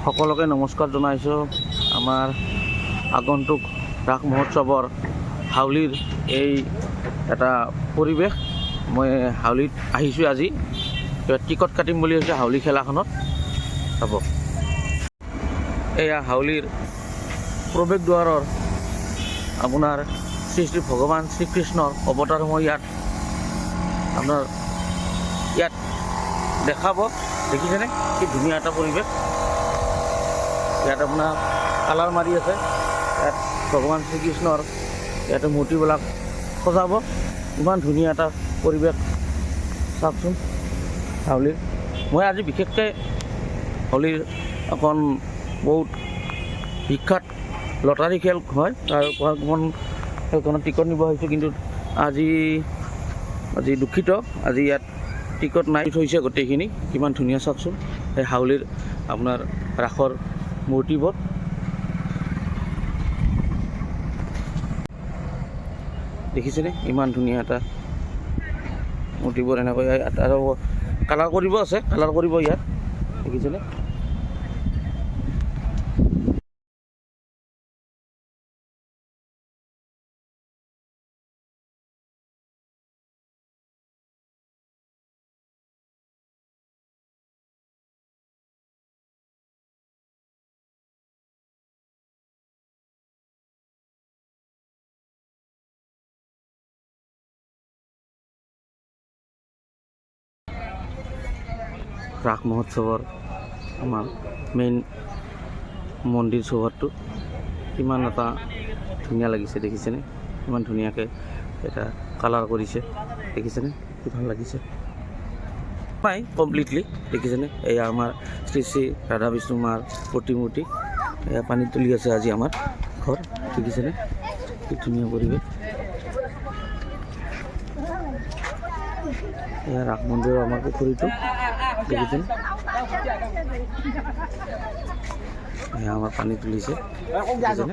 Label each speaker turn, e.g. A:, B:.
A: সকলোকে নমস্কাৰ জনাইছোঁ। আমাৰ আগন্তুক ৰাস মহোৎসৱৰ হাউলীৰ এই এটা পৰিৱেশ। মই হাউলীত আহিছোঁ আজি, টিকট কাটিম বুলি হৈছে হাউলী খেলাখনত চাব। এয়া হাউলীৰ প্ৰৱেশ দ্বাৰৰ আপোনাৰ শ্ৰী শ্ৰী ভগৱান শ্ৰীকৃষ্ণৰ অৱতাৰসমূহ ইয়াত আপোনাৰ ইয়াত দেখাব। দেখিছেনে কি ধুনীয়া এটা পৰিৱেশ। ইয়াত আপোনাৰ কালাৰ মাৰি আছে। ইয়াত ভগৱান শ্ৰীকৃষ্ণৰ ইয়াতে মূৰ্তিবিলাক সজাব। ইমান ধুনীয়া এটা পৰিৱেশ চাওকচোন হাউলীৰ। মই আজি বিশেষকৈ হাউলীৰ এখন বহুত বিখ্যাত লটাৰী খেল হয়, তাৰ খেলখনত টিকট নিব আহিছোঁ, কিন্তু আজি দুখিত, আজি ইয়াত টিকট নাই থৈছে গোটেইখিনি। কিমান ধুনীয়া চাওকচোন এই হাউলীৰ আপোনাৰ ৰাসৰ মূৰ্তিবোৰ। দেখিছেনে ইমান ধুনীয়া এটা মূৰ্তিবোৰ। এনেকৈ ইয়াত আৰু কালাৰ কৰিব আছে, কালাৰ কৰিব ইয়াত। দেখিছেনে ৰাস মহোৎসৱৰ আমাৰ মেইন মন্দিৰ চৌহদটো কিমান এটা ধুনীয়া লাগিছে। দেখিছেনে ইমান ধুনীয়াকৈ এটা কালাৰ কৰিছে। দেখিছেনে কি ভাল লাগিছে। নাই কমপ্লিটলি। দেখিছেনে এয়া আমাৰ শ্ৰী শ্ৰী ৰাধা বিষ্ণু মাৰ প্ৰতিমূৰ্তি এয়া পানীত তুলি আছে আজি আমাৰ ঘৰ। দেখিছেনে কি ধুনীয়া পৰিৱেশ। এয়া ৰাস মন্দিৰৰ আমাৰ পুখুৰীটো। দেখিছেনে এয়া আমাৰ পানী তুলিছে। দেখিছেনে